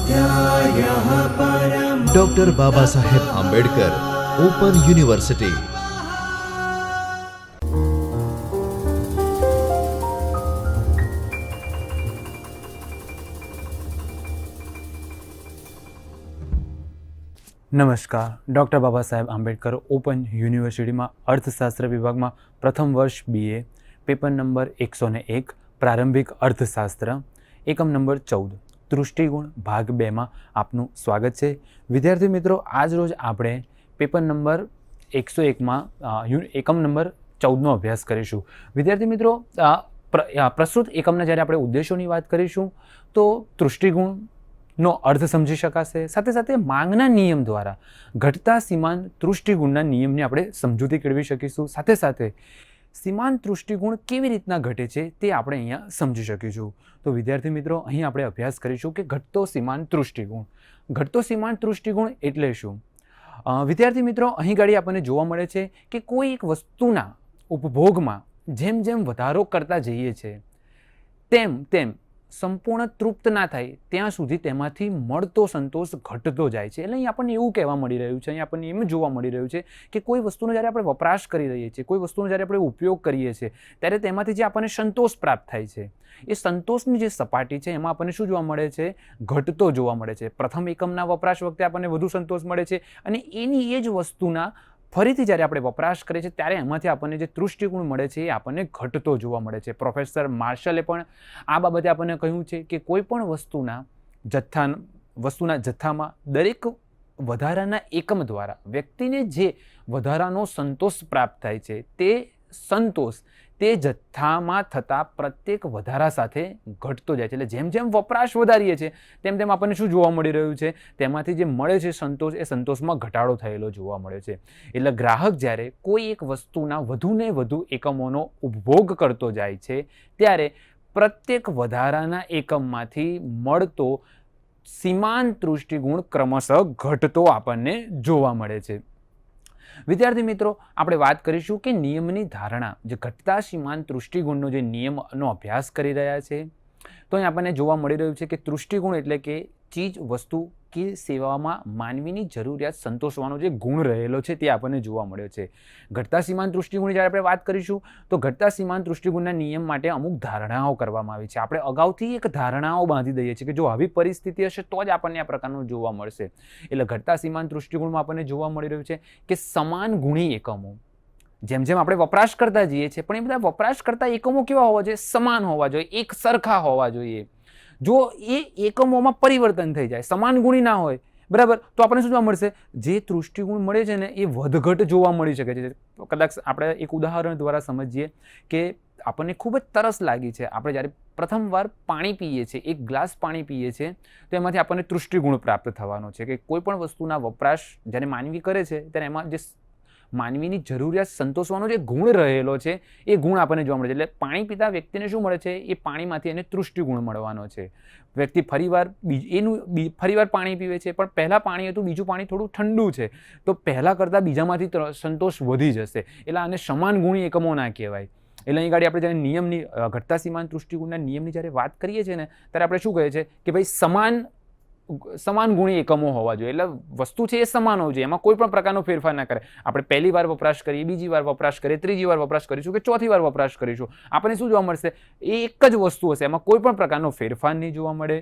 स्वाध्यायः परमः। Doctor Baba Saheb Ambedkar open university. નમસ્કાર, doctor Baba Saheb Ambedkar open યુનિવર્સિટીમાં અર્થશાસ્ત્ર વિભાગમાં પ્રથમ વર્ષ BA, પેપર નંબર 101, પ્રારંભિક અર્થશાસ્ત્ર, એકમ નંબર 14, દૃષ્ટિગુણ ભાગ 2માં આપનું સ્વાગત છે. વિદ્યાર્થી મિત્રો, આજ રોજ આપણે પેપર નંબર 101માં એકમ નંબર 14નો અભ્યાસ કરીશું. વિદ્યાર્થી મિત્રો, પ્રસ્તુત એકમના જ્યારે આપણે ઉદ્દેશોની વાત કરીશું તો દૃષ્ટિગુણનો અર્થ સમજી શકાશે, સાથે સાથે માંગના નિયમ દ્વારા ઘટતા સીમાંત દૃષ્ટિગુણના નિયમની આપણે સમજૂતી કેળવી શકીશું. સાથે સાથે સીમાંત દૃષ્ટિગુણ કેવી રીતના ઘટે છે તે આપણે અહીંયા સમજી શકીશું. તો વિદ્યાર્થી મિત્રો, અહીં આપણે અભ્યાસ કરીશું કે ઘટતો સીમાંત દૃષ્ટિગુણ. ઘટતો સીમાંત દૃષ્ટિગુણ એટલે શું? વિદ્યાર્થી મિત્રો, અહીં ગાડી આપણને જોવા મળે છે કે કોઈ એક વસ્તુના ઉપભોગમાં જેમ જેમ વધારો કરતા જઈએ છીએ તેમ તેમ સંપૂર્ણ તૃપ્ત ના થાય ત્યાં સુધી તેમાંથી મળતો સંતોષ ઘટતો જાય છે. એટલે અહીં આપણને એવું કહેવા મળી રહ્યું છે, અહીં આપણને એમ જોવા મળી રહ્યું છે કે કોઈ વસ્તુનો જ્યારે આપણે વપરાશ કરી રહીએ છીએ, કોઈ વસ્તુનો જ્યારે આપણે ઉપયોગ કરીએ છીએ ત્યારે તેમાંથી જે આપણને સંતોષ પ્રાપ્ત થાય છે એ સંતોષની જે સપાટી છે એમાં આપણને શું જોવા મળે છે? ઘટતો જોવા મળે છે. પ્રથમ એકમના વપરાશ વખતે આપણને વધુ સંતોષ મળે છે અને એની એ જ વસ્તુના ફરીથી જ્યારે આપણે વપરાશ કરીએ છીએ ત્યારે એમાંથી આપણને જે દૃષ્ટિગુણ મળે છે એ આપણને ઘટતો જોવા મળે છે. પ્રોફેસર માર્શલે પણ આ બાબતે આપણને કહ્યું છે કે કોઈ પણ વસ્તુના જથ્થામાં દરેક વધારાના એકમ દ્વારા વ્યક્તિને જે વધારાનો સંતોષ પ્રાપ્ત થાય છે તે સંતોષ તે જથ્થામાં થતા પ્રત્યેક વધારા સાથે ઘટતો જાય છે. એટલે જેમ જેમ વપરાશ વધારીએ છીએ તેમ તેમ આપણને શું જોવા મળી રહ્યું છે? તેમાંથી જે મળે છે સંતોષ, એ સંતોષમાં ઘટાડો થયેલો જોવા મળે છે. એટલે ગ્રાહક જ્યારે કોઈ એક વસ્તુના વધુને વધુ એકમોનો ઉપભોગ કરતો જાય છે ત્યારે પ્રત્યેક વધારાના એકમમાંથી મળતો સીમાંત દૃષ્ટિગુણ ક્રમશઃ ઘટતો આપણને જોવા મળે છે. વિદ્યાર્થી મિત્રો, આપણે વાત કરીશું કે નિયમની ધારણા, જે ઘટતા સીમાંત દૃષ્ટિગુણનો જે નિયમનો અભ્યાસ કરી રહ્યા છે તો અહીં આપણને જોવા મળી રહ્યું છે કે દૃષ્ટિગુણ એટલે કે ચીજ, વસ્તુ કે સેવામાં માનવીની જરૂરિયાત સંતોષવાનો જે ગુણ રહેલો છે તે આપણને જોવા મળ્યો છે. ઘટતા સીમાંત દૃષ્ટિગુણની જ્યારે આપણે વાત કરીશું તો ઘટતા સીમાંત દૃષ્ટિગુણના નિયમ માટે અમુક ધારણાઓ કરવામાં આવી છે. આપણે અગાઉથી એક ધારણાઓ બાંધી દઈએ છીએ કે જો આવી પરિસ્થિતિ હશે તો જ આપણને આ પ્રકારનું જોવા મળશે. એટલે ઘટતા સીમાંત દૃષ્ટિગુણમાં આપણને જોવા મળી રહ્યું છે કે સમાન ગુણી એકમો, જેમ જેમ આપણે વપરાશ કરતા જઈએ છીએ પણ એ બધા વપરાશ કરતા એકમો કેવા હોવા જોઈએ? સમાન હોવા જોઈએ, એક સરખા હોવા જોઈએ. જો એ એકમોમાં પરિવર્તન થઈ જાય, સમાન ગુણી ના હોય, બરાબર, તો આપણને શું જોવા મળશે? જે દૃષ્ટિગુણ મળે છે ને એ વધઘટ જોવા મળી શકે છે. કદાચ આપણે એક ઉદાહરણ દ્વારા સમજીએ કે આપણને ખૂબ જ તરસ લાગી છે. આપણે જ્યારે પ્રથમવાર પાણી પીએ છીએ, એક ગ્લાસ પાણી પીએ છીએ તો એમાંથી આપણને દૃષ્ટિગુણ પ્રાપ્ત થવાનો છે કે કોઈ પણ વસ્તુના વપરાશ જ્યારે માનવી કરે છે ત્યારે એમાં જે માનવીની જરૂરિયાત સંતોષવાનો જે ગુણ રહેલો છે એ ગુણ આપણને જોવા મળે છે. એટલે પાણી પીતા વ્યક્તિને શું મળે છે? એ પાણીમાંથી એને દૃષ્ટિગુણ મળવાનો છે. વ્યક્તિ ફરીવાર પાણી પીવે છે પણ પહેલાં પાણી હતું, બીજું પાણી થોડું ઠંડુ છે તો પહેલાં કરતાં બીજામાંથી સંતોષ વધી જશે. એટલે આને સમાન ગુણી એકમો ના કહેવાય. એટલે અહીં ગાડી આપણે જ્યારે નિયમની ઘટતા સીમાંત દૃષ્ટિગુણના નિયમની જ્યારે વાત કરીએ છીએ ને ત્યારે આપણે શું કહીએ છીએ કે ભાઈ સમાન ગુણી એકમો હોવા જોઈએ. એટલે વસ્તુ છે એ સમાન હોવી જોઈએ, એમાં કોઈ પણ પ્રકારનો ફેરફાર ના કરે. આપણે પહેલી વાર વપરાશ કરીએ, બીજી વાર વપરાશ કરીએ, ત્રીજી વાર વપરાશ કરીશું કે ચોથી વાર વપરાશ કરીશું, આપણને શું જોવા મળશે? એ એક જ વસ્તુ હશે, એમાં કોઈ પણ પ્રકારનો ફેરફાર નહીં જોવા મળે.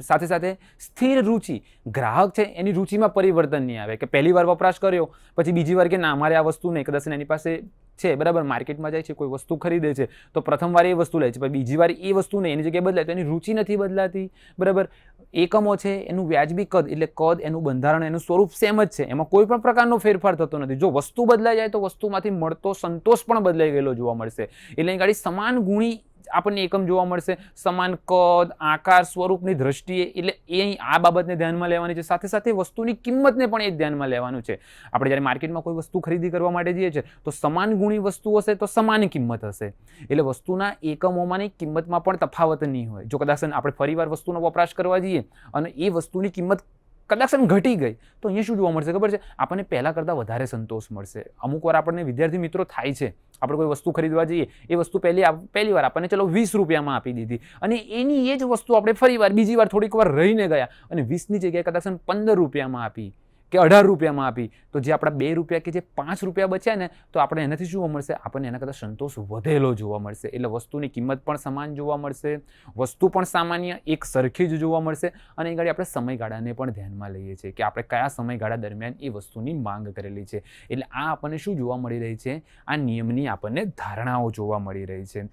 સાથે સાથે સ્થિર રુચિ, ગ્રાહક છે એની રુચિમાં પરિવર્તન નહીં આવે કે પહેલી વાર વપરાશ કર્યો પછી બીજી વાર કે ના મારે આ વસ્તુ નહીં, કદાચ એની પાસે છે, બરાબર, માર્કેટમાં જાય છે, કોઈ વસ્તુ ખરીદે છે તો પ્રથમ વાર એ વસ્તુ લે છે પણ બીજી વાર એ વસ્તુ નહીં, એની જગ્યાએ બદલાય તો એની રુચિ નથી બદલાતી, બરાબર. એકમો છે એનું વ્યાજબી કદ, એટલે કદ, એનું બંધારણ, એનું સ્વરૂપ સેમ જ છે, એમાં કોઈ પણ પ્રકારનો ફેરફાર થતો નથી. જો વસ્તુ બદલાઈ જાય તો વસ્તુમાંથી મળતો સંતોષ પણ બદલાઈ ગયેલો જોવા મળશે. એટલે અહીં ગાડી સમાન ગુણી આપણને એકમ જોવા મળશે, સમાન કદ, આકાર, સ્વરૂપની દ્રષ્ટિએ. એટલે એ આ બાબતને ધ્યાનમાં લેવાની છે. સાથે સાથે વસ્તુની કિંમતને પણ એ ધ્યાનમાં લેવાનું છે. આપણે જ્યારે માર્કેટમાં કોઈ વસ્તુ ખરીદી કરવા માટે જઈએ છીએ તો સમાન ગુણી વસ્તુ હશે તો સમાન કિંમત હશે. એટલે વસ્તુના એકમોમાંની કિંમતમાં પણ તફાવત નહીં હોય. જો કદાચ આપણે ફરીવાર વસ્તુનો વપરાશ કરવા જઈએ અને એ વસ્તુની કિંમત કદાચ ઘટી ગઈ તો અહીંયા શું જોવા મળશે ખબર છે? આપણને પહેલાં કરતાં વધારે સંતોષ મળશે. અમુક વાર આપણને વિદ્યાર્થી મિત્રો થાય છે આપણે કોઈ વસ્તુ ખરીદવા જઈએ, એ વસ્તુ પહેલી વાર આપણને ચલો 20 રૂપિયામાં આપી દીધી અને એની એ જ વસ્તુ આપણે ફરી વાર બીજી વાર થોડીક વાર રહીને ગયા અને 20ની જગ્યાએ કદાચ 15 રૂપિયામાં આપી કે 18 રૂપિયામાં આપી, તો જે આપણા 2 રૂપિયા કે જે 5 રૂપિયા બચ્યા ને, તો આપણે એનાથી શું મળશે? આપણને એના કરતાં સંતોષ વધેલો જોવા મળશે. એટલે વસ્તુની કિંમત પણ સમાન જોવા મળશે, વસ્તુ પણ સામાન્ય એક સરખી જ જોવા મળશે અને એ ગાડી આપણે સમયગાળાને પણ ધ્યાનમાં લઈએ છીએ કે આપણે કયા સમયગાળા દરમિયાન એ વસ્તુની માંગ કરેલી છે. એટલે આ આપણને શું જોવા મળી રહી છે? આ નિયમની આપણને ધારણાઓ જોવા મળી રહી છે.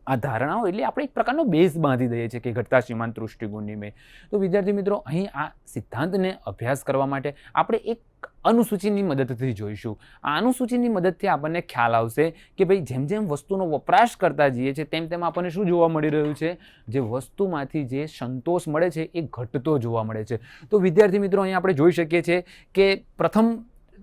આ ધારણાઓ એટલે આપણે એક પ્રકારનો બેઝ બાંધી દઈએ છીએ કે ઘટતા સીમાંત દૃષ્ટિગુણની મેં. તો વિદ્યાર્થી મિત્રો, અહીં આ સિદ્ધાંતને અભ્યાસ કરવા માટે આપણે એક અનુસૂચિની મદદથી જોઈશું. આ અનુસૂચિની મદદથી આપણને ખ્યાલ આવશે કે ભાઈ જેમ જેમ વસ્તુનો વપરાશ કરતા જઈએ છીએ તેમ આપણને શું જોવા મળી રહ્યું છે? જે વસ્તુમાંથી જે સંતોષ મળે છે એ ઘટતો જોવા મળે છે. તો વિદ્યાર્થી મિત્રો, અહીં આપણે જોઈ શકીએ છીએ કે પ્રથમ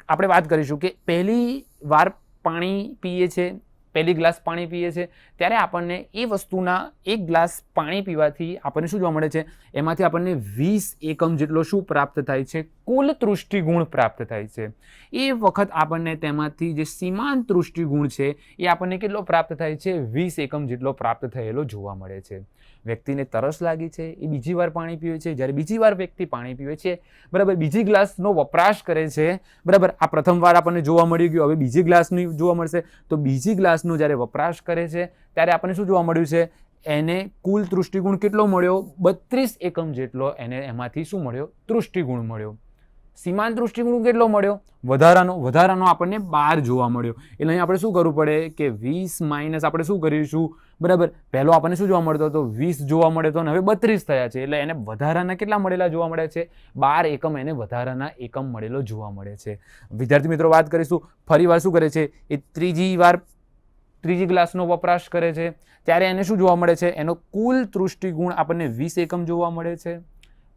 આપણે વાત કરીશું કે પહેલી વાર પાણી પીએ છીએ, પહેલી ગ્લાસ પાણી પીએ છીએ ત્યારે આપણને એ વસ્તુના એક ગ્લાસ પાણી પીવાથી આપણને શું જોવા મળે છે? એમાંથી આપણને 20 એકમ જેટલો શું પ્રાપ્ત થાય છે? કુલ તૃષ્ટિગુણ પ્રાપ્ત થાય છે. એ વખત આપણને તેમાંથી જે સીમાંત તૃષ્ટિગુણ છે એ આપણને કેટલો પ્રાપ્ત થાય છે? 20 એકમ જેટલો પ્રાપ્ત થયેલો જોવા મળે છે. વ્યક્તિને તરસ લાગી છે, એ બીજી વાર પાણી પીવે છે. જ્યારે બીજી વાર વ્યક્તિ પાણી પીવે છે, બરાબર, બીજી ગ્લાસનો વપરાશ કરે છે, બરાબર, આ પ્રથમ વાર આપણને જોવા મળી ગયું, હવે બીજી ગ્લાસની જોવા મળશે. તો બીજી ગ્લાસનો જ્યારે વપરાશ કરે છે ત્યારે આપણને શું જોવા મળ્યું છે? એને કુલ તૃષ્ટિગુણ કેટલો મળ્યો? 32 એકમ જેટલો એને એમાંથી શું મળ્યો? તૃષ્ટિગુણ મળ્યો. સીમાંત દૃષ્ટિગુણ કેટલો મળ્યો? વધારાનો આપણને 12 જોવા મળ્યો. એટલે અહીં આપણે શું કરવું પડે કે 20 માઇનસ આપણે શું કરીશું? બરાબર, પહેલો આપણને શું જોવા મળતો હતો? 20 જોવા મળે તો હવે 32 થયા છે. એટલે એને વધારાના કેટલા મળેલા જોવા મળે છે? 12 એકમ એને વધારાના એકમ મળેલો જોવા મળે છે. વિદ્યાર્થી મિત્રો, વાત કરીશું ફરી વાર શું કરે છે? એ ત્રીજી ગ્લાસનો વપરાશ કરે છે ત્યારે એને શું જોવા મળે છે? એનો કુલ તૃષ્ટિગુણ આપણને 20 એકમ જોવા મળે છે.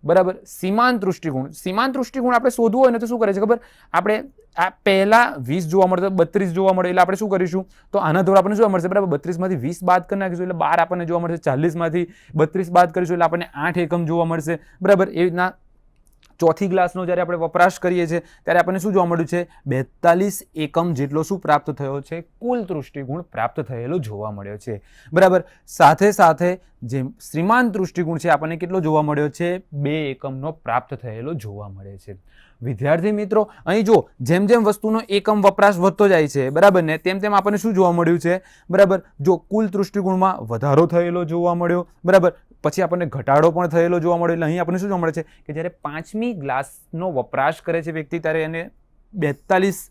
બરાબર, સીમાંત દૃષ્ટિગુણ આપણે શોધવું હોય ને તો શું કરે છે ખબર? આપણે આ પહેલા 20 જોવા મળે તો 32 જોવા મળે. એટલે આપણે શું કરીશું? તો આના દ્વારા આપણને શું મળશે? બરાબર, 32 માંથી 20 બાદ કરી નાખીશું એટલે 12 આપણને જોવા મળશે. 40 માંથી 32 બાદ કરીશું એટલે આપણને 8 એકમ જોવા મળશે. બરાબર, એ રીતના ચોથી ગ્લાસનો જ્યારે આપણે વપરાશ કરીએ છીએ ત્યારે આપણને શું જોવા મળ્યું છે? 42 એકમ જેટલો શું પ્રાપ્ત થયો છે? કુલ તૃષ્ટિગુણ પ્રાપ્ત થયેલો જોવા મળ્યો છે. બરાબર, સાથે જે શ્રીમાન દૃષ્ટિગુણ છે આપણને કેટલો જોવા મળ્યો છે? 2 એકમનો પ્રાપ્ત થયેલો જોવા મળે છે. વિદ્યાર્થી મિત્રો, અહીં જો જેમ વસ્તુનો એકમ વપરાશ વધતો જાય છે, બરાબર ને, તેમ આપણને શું જોવા મળ્યું છે? બરાબર, જો કુલ તૃષ્ટિગુણમાં વધારો થયેલો જોવા મળ્યો, બરાબર, પછી આપણને ઘટાડો પણ થયેલો જોવા મળ્યો. એટલે અહીં આપણને શું જોવા મળે છે કે જ્યારે 5મી ગ્લાસનો વપરાશ કરે છે વ્યક્તિ ત્યારે એને 42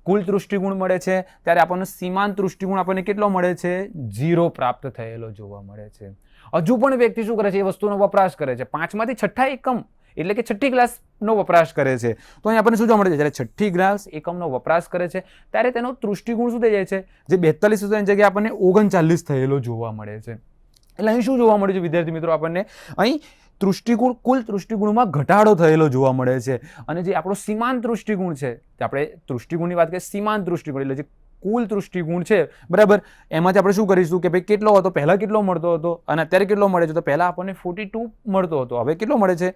કુલ તૃષ્ટિગુણ મળે છે, ત્યારે આપણને સીમાંત તૃષ્ટિગુણ આપણને કેટલો મળે છે? 0 પ્રાપ્ત થયેલો જોવા મળે છે. હજુ પણ વ્યક્તિ શું કરે છે? એ વસ્તુનો વપરાશ કરે છે. 5માંથી 6ઠ્ઠા એકમ એટલે કે 6ઠ્ઠી ગ્લાસનો વપરાશ કરે છે. તો અહીં આપણને શું જોવા મળે છે? જ્યારે 6ઠ્ઠી ગ્લાસ એકમનો વપરાશ કરે છે ત્યારે તેનો તૃષ્ટિગુણ શું થઈ જાય છે? જે 42 હતો એની જગ્યાએ આપણને 39 થયેલો જોવા મળે છે. એટલે અહીં શું જોવા મળ્યું છે વિદ્યાર્થી મિત્રો? આપણને અહીં કુલ તૃષ્ટિગુણમાં ઘટાડો થયેલો જોવા મળે છે. અને જે આપણો સીમાંત દૃષ્ટિગુણ છે, આપણે તૃષ્ટિગુણની વાત કરીએ, સીમાંત દૃષ્ટિગુણ એટલે જે કુલ તૃષ્ટિગુણ છે, બરાબર, એમાંથી આપણે શું કરીશું કે ભાઈ કેટલો હતો? પહેલા કેટલો મળતો હતો અને અત્યારે કેટલો મળે છે? તો પહેલા આપણને 42 મળતો હતો, હવે કેટલો મળે છે?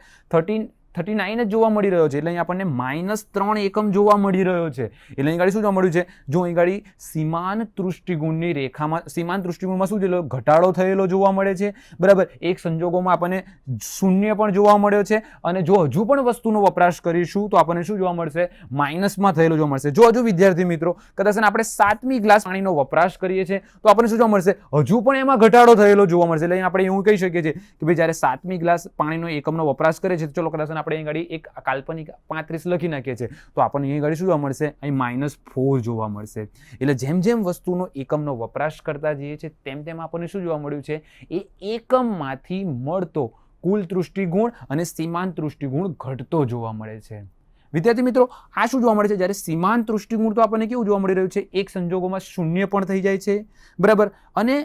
39 જ જોવા મળી રહ્યો છે. એટલે અહીં આપણને -3 એકમ જોવા મળી રહ્યો છે. એટલે અહીં ગાડી શું જોવા મળ્યું છે? જો અહીં ગાડી સીમાંત દૃષ્ટિગુણની રેખામાં સીમાંત દૃષ્ટિગુણમાં શું થયેલો? ઘટાડો થયેલો જોવા મળે છે. બરાબર, એક સંજોગોમાં આપણને 0 પણ જોવા મળ્યો છે અને જો હજુ પણ વસ્તુનો વપરાશ કરીશું તો આપણને શું જોવા મળશે? માઇનસમાં થયેલો જોવા મળશે. જો હજુ વિદ્યાર્થી મિત્રો કદાચ આપણે 7મી ગ્લાસ પાણીનો વપરાશ કરીએ છીએ તો આપણને શું જોવા મળશે? હજુ પણ એમાં ઘટાડો થયેલો જોવા મળશે. એટલે અહીં આપણે એવું કહી શકીએ છીએ કે ભાઈ જ્યારે 7મી ગ્લાસ પાણીનો એકમનો વપરાશ કરે છે, ચલો કદાચ આપણે અહીં ગાડી એક કાલ્પનિક 35 લખી નાખીએ છીએ તો આપણને અહીં ગાડી શું જોવા મળશે? અહીં -4 જોવા મળશે. એટલે જેમ વસ્તુનો એકમનો વપરાશ કરતા જઈએ છીએ તેમ આપણને શું જોવા મળ્યું છે? એ એકમમાંથી મળતો કુલ તૃષ્ટિગુણ અને સીમાંત તૃષ્ટિગુણ ઘટતો જોવા મળે છે. વિદ્યાર્થી મિત્રો, આ શું જોવા મળે છે? જ્યારે સીમાંત તૃષ્ટિગુણ તો આપણને કેવું જોવા મળી રહ્યું છે? એક સંજોગોમાં 0 પણ થઈ જાય છે, બરાબર, અને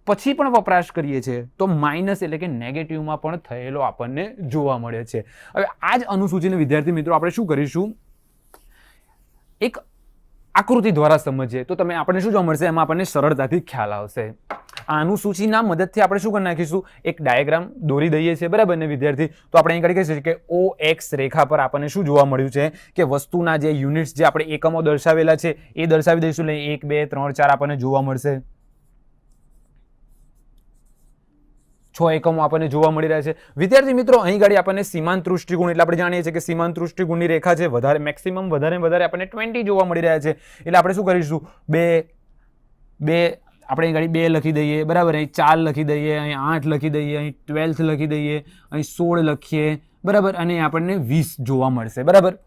પછી પણ વપરાશ કરીએ છીએ તો માઇનસ એટલે કે નેગેટિવમાં પણ થયેલો આપણને જોવા મળે છે. હવે આ જ અનુસૂચિને વિદ્યાર્થી મિત્રો આપણે શું કરીશું? એક આકૃતિ દ્વારા સમજીએ તો તમે આપણને શું જોવા મળશે, એમાં આપણને સરળતાથી ખ્યાલ આવશે. આ અનુસૂચિના મદદથી આપણે શું કરી નાખીશું, એક ડાયાગ્રામ દોરી દઈએ છીએ, બરાબર ને વિદ્યાર્થી? તો આપણે અહીં કરી કહીએ છીએ કે OX રેખા પર આપણને શું જોવા મળ્યું છે કે વસ્તુના જે યુનિટ્સ જે આપણે એકમો દર્શાવેલા છે એ દર્શાવી દઈશું. એટલે 1 2 3 4 આપણને જોવા મળશે. 6 એકમો આપણને જોવા મળી રહ્યા છે. વિદ્યાર્થી મિત્રો, અહીં ગાડી આપણને સીમાંત તૃષ્ટિગુણ, એટલે આપણે જાણીએ છીએ કે સીમાંત તૃષ્ટિગુણની રેખા છે વધારે મેક્સિમમ વધારે આપણને 20 જોવા મળી રહ્યા છે. એટલે આપણે શું કરીશું, 2 આપણે અહીં ગાડી 2 લખી દઈએ, બરાબર? અહીં 4 લખી દઈએ, અહીં 8 લખી દઈએ, અહીં 12 લખી દઈએ, અહીં 16 લખીએ, બરાબર? અને આપણને 20 જોવા મળશે, બરાબર?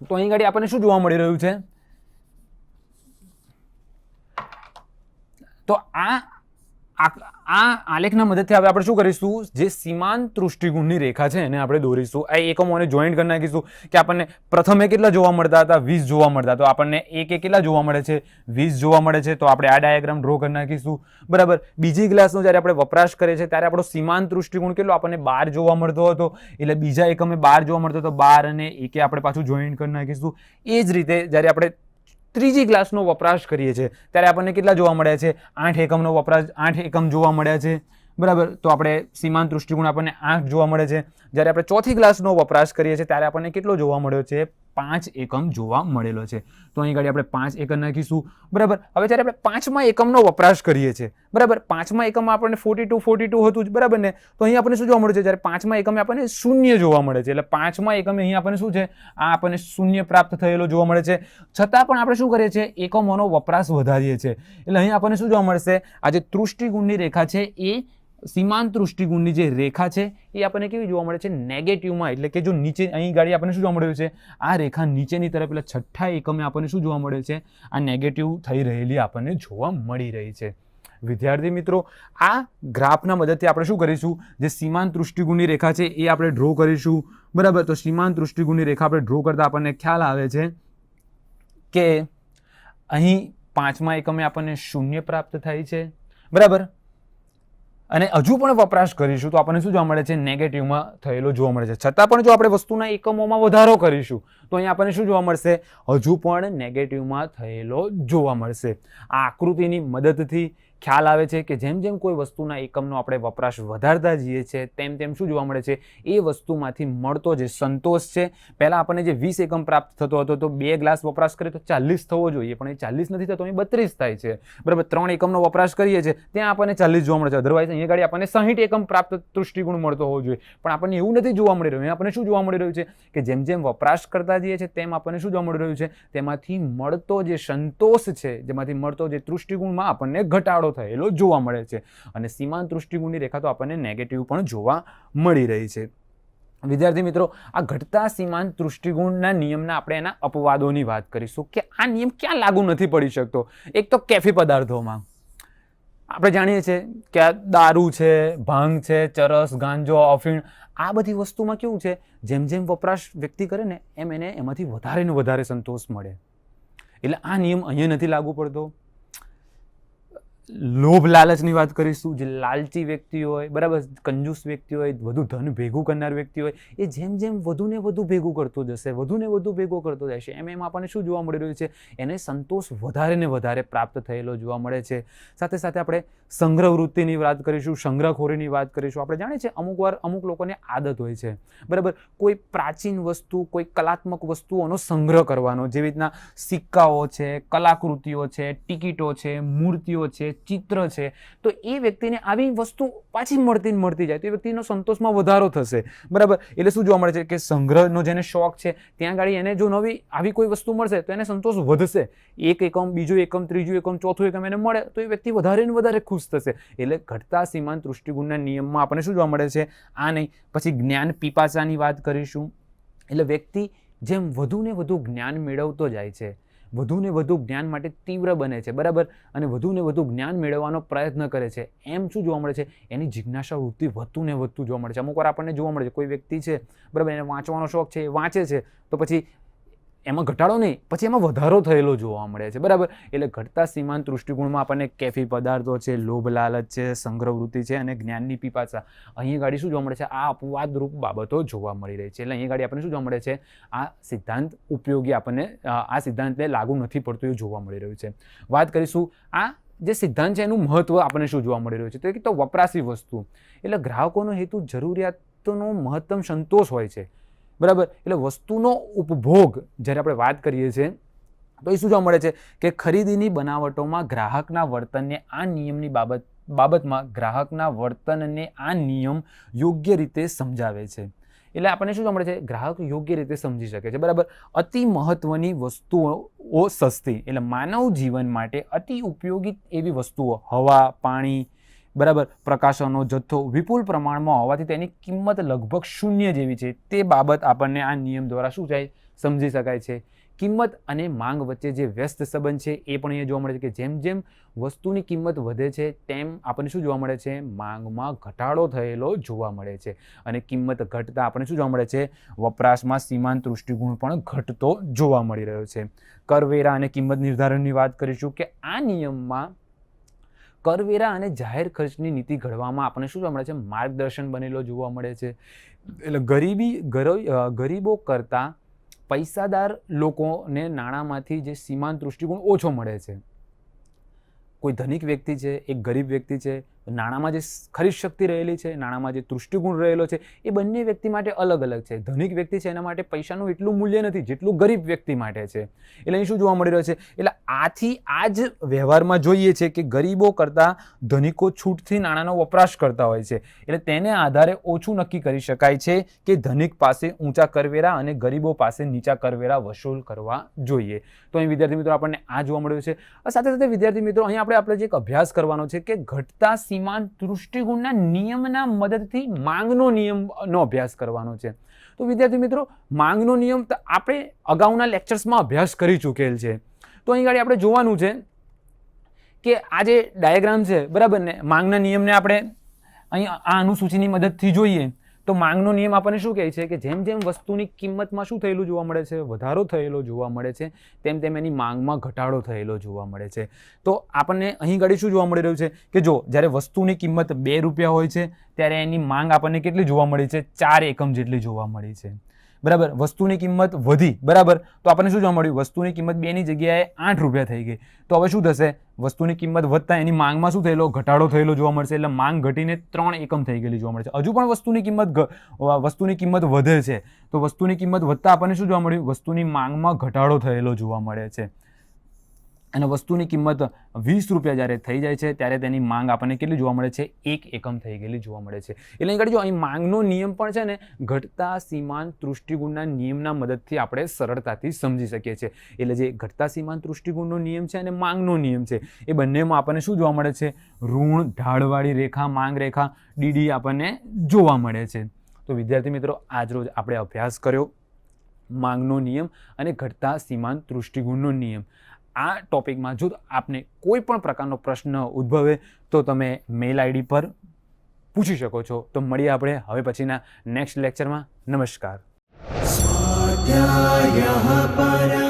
તો અહીં ગાડી આપણને શું જોવા મળી રહ્યું છે, તો આ આલેખના મદદથી હવે આપણે શું કરીશું, જે સીમાંત તૃષ્ટિગુણની રેખા છે એને આપણે દોરીશું. આ એકમોને જોઈન્ટ કરી નાખીશું કે આપણને પ્રથમે કેટલા જોવા મળતા હતા, 20 જોવા મળતા. તો આપણને એક કેટલા જોવા મળે છે, 20 જોવા મળે છે. તો આપણે આ ડાયાગ્રામ ડ્રો કરી નાખીશું, બરાબર? બીજી ક્લાસનો જ્યારે આપણે વપરાશ કરીએ છીએ ત્યારે આપણો સીમાંત તૃષ્ટિગુણ કેટલો આપણને 12 જોવા મળતો હતો. એટલે બીજા એકમે 12 જોવા મળતો હતો, 12 અને 1 આપણે પાછું જોઈન્ટ કરી નાખીશું. એ જ રીતે જ્યારે આપણે ત્રીજી ક્લાસનો વપરાશ કરીએ છીએ ત્યારે આપણને કેટલા જોવા મળ્યા છે, 8 એકમનો વપરાશ, 8 એકમ જોવા મળ્યા છે, બરાબર? તો આપણે સીમાંત તૃષ્ટિગુણ આપણને 8 જોવા મળે છે. જ્યારે આપણે ચોથી ક્લાસનો વપરાશ કરીએ છીએ ત્યારે આપણને કેટલો જોવા મળ્યો છે, 5 એકમ જોવા મળેલો છે. તો અહીં ગાડી આપણે 5 એકમ નાખીશું, બરાબર? હવે જ્યારે આપણે 5મા એકમનો વપરાશ કરીએ છીએ, બરાબર? 5મા એકમમાં આપણને 42 હતું જ, બરાબર ને? તો અહીં આપણને શું જોવા મળે છે, જ્યારે 5મા એકમે આપણને 0 જોવા મળે છે. એટલે 5મા એકમે અહીં આપણને શું છે, આ આપણને 0 પ્રાપ્ત થયેલો જોવા મળે છે. છતાં પણ આપણે શું કરીએ છીએ, એકમોનો વપરાશ વધારીએ છીએ. એટલે અહીં આપણને શું જોવા મળશે, આ જે તૃષ્ટિગુણની રેખા છે એ સીમાંત તૃષ્ટિગુણની જે રેખા છે એ આપણને કેવી જોવા મળે છે, નેગેટિવમાં. એટલે કે જો નીચે અહીં ગાડી આપણને શું જોવા મળ્યું છે, આ રેખા નીચેની તરફ, એટલે છઠ્ઠા એકમે આપણને શું જોવા મળે છે, આ નેગેટિવ થઈ રહેલી આપણને જોવા મળી રહી છે. વિદ્યાર્થી મિત્રો, આ ગ્રાફના મદદથી આપણે શું કરીશું, જે સીમાંત તૃષ્ટિગુણની રેખા છે એ આપણે ડ્રો કરીશું, બરાબર? તો સીમાંત તૃષ્ટિગુણની રેખા આપણે ડ્રો કરતા આપણને ખ્યાલ આવે છે કે અહીં 5મા એકમે આપણને 0 પ્રાપ્ત થાય છે, બરાબર? અને હજુ પણ વપરાશ કરીશું તો આપણને શું જોવા મળે છે, નેગેટિવમાં થયેલો જોવા મળે છે. છતાં પણ જો આપણે વસ્તુના એકમોમાં વધારો કરીશું તો અહીં આપણને શું જોવા મળશે, હજુ પણ નેગેટિવમાં થયેલો જોવા મળશે. આ આકૃતિની મદદથી ખ્યાલ આવે છે કે જેમ જેમ કોઈ વસ્તુના એકમનો આપણે વપરાશ વધારતા જઈએ છીએ તેમ તેમ શું જોવા મળે છે, એ વસ્તુમાંથી મળતો જે સંતોષ છે, પહેલાં આપણને જે 20 એકમ પ્રાપ્ત થતો હતો તો 2 ગ્લાસ વપરાશ કરીએ તો 40 થવો જોઈએ, પણ એ 40 નથી થતો, અહીં 32 થાય છે, બરાબર? 3 એકમનો વપરાશ કરીએ છીએ ત્યાં આપણને 40 જોવા મળે છે. અધરવાઇઝ અહીંયા ગાડી આપણને 60 એકમ પ્રાપ્ત તૃષ્ટિગુણ મળતો હોવો જોઈએ, પણ આપણને એવું નથી જોવા મળી રહ્યું. આપણને શું જોવા મળી રહ્યું છે કે જેમ જેમ વપરાશ કરતા જઈએ છીએ તેમ આપણને શું જોવા મળી રહ્યું છે, તેમાંથી મળતો જે સંતોષ છે, જેમાંથી મળતો જે તૃષ્ટિગુણમાં આપણને ઘટાડો થયેલો જોવા મળે છે. અને સીમાંત તૃષ્ટિગુણની રેખા તો આપણને નેગેટિવ પણ જોવા મળી રહી છે. વિદ્યાર્થી મિત્રો, આ ઘટતા સીમાંત તૃષ્ટિગુણના નિયમના આપણે એના અપવાદોની વાત કરીશું કે આ નિયમ ક્યાં લાગુ નથી પડી શકતો. એક તો કેફી પદાર્થોમાં આપણે જાણીએ છીએ કે આ દારૂ છે, ભાંગ છે, ચરસ, ગાંજો, અફીણ, આ બધી વસ્તુમાં કેવું છે, જેમ જેમ વપરાશ વ્યક્તિ કરે ને એમ એને એમાંથી વધારે ને વધારે સંતોષ મળે. એટલે આ નિયમ અહીંયા નથી લાગુ પડતો. લોભ લાલચની વાત કરીશું. જે લાલચી વ્યક્તિ હોય, બરાબર, કંજૂસ વ્યક્તિ હોય, વધુ ધન ભેગું કરનાર વ્યક્તિ હોય, એ જેમ જેમ વધુ ને વધુ ભેગું કરતો જશે, વધુ ને વધુ ભેગું કરતો જશે, એમ એમ આપણને શું જોવા મળી રહ્યું છે, એને સંતોષ વધારે ને વધારે પ્રાપ્ત થયેલો જોવા મળે છે. સાથે સાથે આપણે સંગ્રહ વૃત્તિની વાત કરીશું, સંગ્રહખોરીની વાત કરીશું. આપણે જાણીએ છીએ અમુક વાર અમુક લોકોને આદત હોય છે, બરાબર, કોઈ પ્રાચીન વસ્તુ, કોઈ કલાત્મક વસ્તુઓનો સંગ્રહ કરવાનો. જેવી રીતના સિક્કાઓ છે, કલાકૃતિઓ છે, ટિકિટો છે, મૂર્તિઓ છે, ચિત્ર છે. તો એ વ્યક્તિને આવી વસ્તુ પાછી મળતી જાય તો એ વ્યક્તિનો સંતોષમાં વધારો થશે, બરાબર? એટલે શું જોવા મળે છે કે સંગ્રહનો જેને શોખ છે ત્યાં ગાડી એને જો નવી આવી કોઈ વસ્તુ મળશે તો એને સંતોષ વધશે. એક એકમ, બીજો એકમ, ત્રીજું એકમ, ચોથું એકમ એને મળે તો એ વ્યક્તિ વધારે ને વધારે ખુશ થશે. એટલે ઘટતા સીમાંત તૃષ્ટિગુણના નિયમમાં આપણને શું જોવા મળે છે, આ નહીં. પછી જ્ઞાન પીપાસાની વાત કરીશું. એટલે વ્યક્તિ જેમ વધુ ને વધુ જ્ઞાન મેળવતો જાય છે, વધુ ને વધુ જ્ઞાન માટે તીવ્ર બને છે, બરાબર, અને વધુ ને વધુ જ્ઞાન મેળવવાનો પ્રયત્ન કરે છે, એમ શું જોવા મળે છે, એની જિજ્ઞાસા વૃત્તિ વધુ ને વધુ જોવા મળે છે. અમુક વાર આપણને જોવા મળે છે કોઈ વ્યક્તિ છે, બરાબર, એને વાંચવાનો શોખ છે, એ વાંચે છે, તો પછી એમાં ઘટાડો નહીં, પછી એમાં વધારો થયેલો જોવા મળે છે, બરાબર. એટલે ઘટતા સીમાંત દૃષ્ટિકોણમાં આપણને કેફી પદાર્થો છે, લોભ લાલચ છે, સંગ્રહવૃત્તિ છે અને જ્ઞાનની પીપાસા, અહીંયા ગાડી શું જોવા મળે છે, આ અપવાદરૂપ બાબતો જોવા મળી રહી છે. એટલે અહીંયા ગાડી આપણને શું જોવા મળે છે, આ સિદ્ધાંત ઉપયોગી આપણને આ સિદ્ધાંતને લાગુ નથી પડતું એવું જોવા મળી રહ્યું છે. વાત કરીશું આ જે સિદ્ધાંત છે એનું મહત્વ આપણને શું જોવા મળી રહ્યું છે, તો એક તો વપરાશી વસ્તુ, એટલે ગ્રાહકોનો હેતુ જરૂરિયાતનો મહત્તમ સંતોષ હોય છે, બરાબર. એટલે વસ્તુનો ઉપભોગ જ્યારે આપણે વાત કરીએ છીએ તો એ શું જોવા મળે છે કે ખરીદીની બનાવટોમાં ગ્રાહકના વર્તનને આ નિયમની બાબતમાં ગ્રાહકના વર્તનને આ નિયમ યોગ્ય રીતે સમજાવે છે. એટલે આપણને શું જોવા મળે છે, ગ્રાહક યોગ્ય રીતે સમજી શકે છે, બરાબર. અતિ મહત્વની વસ્તુઓ સસ્તી, એટલે માનવ જીવન માટે અતિ ઉપયોગી એવી વસ્તુઓ, હવા, પાણી, બરાબર, પ્રકાશનો જથ્થો વિપુલ પ્રમાણમાં હોવાથી તેની કિંમત લગભગ શૂન્ય જેવી છે, તે બાબત આપણને આ નિયમ દ્વારા શું થાય, સમજી શકાય છે. કિંમત અને માંગ વચ્ચે જે વ્યસ્ત સંબંધ છે એ પણ અહીંયા જોવા મળે છે કે જેમ જેમ વસ્તુની કિંમત વધે છે તેમ આપણને શું જોવા મળે છે, માંગમાં ઘટાડો થયેલો જોવા મળે છે. અને કિંમત ઘટતા આપણને શું જોવા મળે છે, વપરાશમાં સીમાંત દૃષ્ટિકોણ પણ ઘટતો જોવા મળી રહ્યો છે. કરવેરા અને કિંમત નિર્ધારણની વાત કરીશું કે આ નિયમમાં કરવેરા અને જાહેર ખર્ચની નીતિ ઘડવામાં આપણને શું જોવા મળે છે, માર્ગદર્શન બનેલો જોવા મળે છે. એટલે ગરીબો કરતાં પૈસાદાર લોકોને નાણાંમાંથી જે સીમાંત દૃષ્ટિકોણ ઓછો મળે છે. કોઈ ધનિક વ્યક્તિ છે, એક ગરીબ વ્યક્તિ છે, નાણાંમાં જે ખરીદ શક્તિ રહેલી છે, નાણાંમાં જે દૃષ્ટિકોણ રહેલો છે એ બંને વ્યક્તિ માટે અલગ અલગ છે. ધનિક વ્યક્તિ છે એના માટે પૈસાનું એટલું મૂલ્ય નથી જેટલું ગરીબ વ્યક્તિ માટે છે. એટલે અહીં શું જોવા મળી રહ્યું છે, એટલે આથી આ જ વ્યવહારમાં જોઈએ છે કે ગરીબો કરતાં ધનિકો છૂટથી નાણાંનો વપરાશ કરતા હોય છે. એટલે તેને આધારે ઓછું નક્કી કરી શકાય છે કે ધનિક પાસે ઊંચા કરવેરા અને ગરીબો પાસે નીચા કરવેરા વસૂલ કરવા જોઈએ. તો અહીં વિદ્યાર્થી મિત્રો આપણને આ જોવા મળ્યું છે. સાથે સાથે વિદ્યાર્થી મિત્રો અહીં આપણે જે એક અભ્યાસ કરવાનો છે કે ઘટતા સીમાંત દૃષ્ટિકોણના નિયમના મદદથી માંગનો નિયમનો અભ્યાસ કરવાનો છે. તો વિદ્યાર્થી મિત્રો માંગનો નિયમ આપણે અગાઉના લેક્ચર્સમાં અભ્યાસ કરી ચૂકેલ છે. તો અહીં આગળ આપણે જોવાનું છે કે આ જે ડાયાગ્રામ છે, બરાબર ને, માંગના નિયમને આપણે અહીં આ અનુસૂચિની મદદથી જોઈએ તો માંગનો નિયમ આપણને શું કહે છે કે જેમ જેમ વસ્તુની કિંમતમાં શું થયેલું જોવા મળે છે, વધારો થયેલો જોવા મળે છે, તેમ તેમ એની માંગમાં ઘટાડો થયેલો જોવા મળે છે. તો આપણને અહીં ઘડી શું જોવા મળી રહ્યું છે કે જો જ્યારે વસ્તુની કિંમત 2 રૂપિયા હોય છે ત્યારે એની માંગ આપણને કેટલી જોવા મળી છે, 4 એકમ જેટલી જોવા મળી છે, બરાબર. વસ્તુની કિંમત વધી, બરાબર, તો આપણને શું જોવા મળ્યું, વસ્તુની કિંમત 2 ની જગ્યાએ 8 રૂપિયા થઈ ગઈ. તો હવે શું થશે, વસ્તુની કિંમત વધતા એની માંગમાં શું થયેલો, ઘટાડો થયેલો જોવા મળશે. એટલે માંગ ઘટીને 3 એકમ થઈ ગયેલી જોવા મળે છે. હજુ પણ વસ્તુની કિંમત વધે છે તો વસ્તુની કિંમત વધતા આપણને શું જોવા મળ્યું, વસ્તુની માંગમાં ઘટાડો થયેલો જોવા મળે છે. અને વસ્તુની કિંમત 20 રૂપિયા જ્યારે થઈ જાય છે ત્યારે તેની માંગ આપણને કેટલી જોવા મળે છે, 1 એકમ થઈ ગયેલી જોવા મળે છે. એટલે અહીં જો અહીં માંગનો નિયમ પણ છે ને ઘટતા સીમાંત દૃષ્ટિકોણના નિયમના મદદથી આપણે સરળતાથી સમજી શકીએ છીએ. એટલે જે ઘટતા સીમાંત દૃષ્ટિકોણનો નિયમ છે અને માંગનો નિયમ છે એ બંનેમાં આપણને શું જોવા મળે છે, ઋણ ઢાળવાળી રેખા, માંગ રેખા, ડીડી આપણને જોવા મળે છે. તો વિદ્યાર્થી મિત્રો આજરોજ આપણે અભ્યાસ કર્યો માંગનો નિયમ અને ઘટતા સીમાંત દૃષ્ટિકોણનો નિયમ. આ ટોપિકમાં જો આપને કોઈ પણ પ્રકારનો પ્રશ્ન ઉદ્ભવે તો તમે મેલ આઈડી પર પૂછી શકો છો. તો મળીએ આપણે હવે પછીના નેક્સ્ટ લેક્ચરમાં. નમસ્કાર. સ્વાધ્યાયઃ પરમ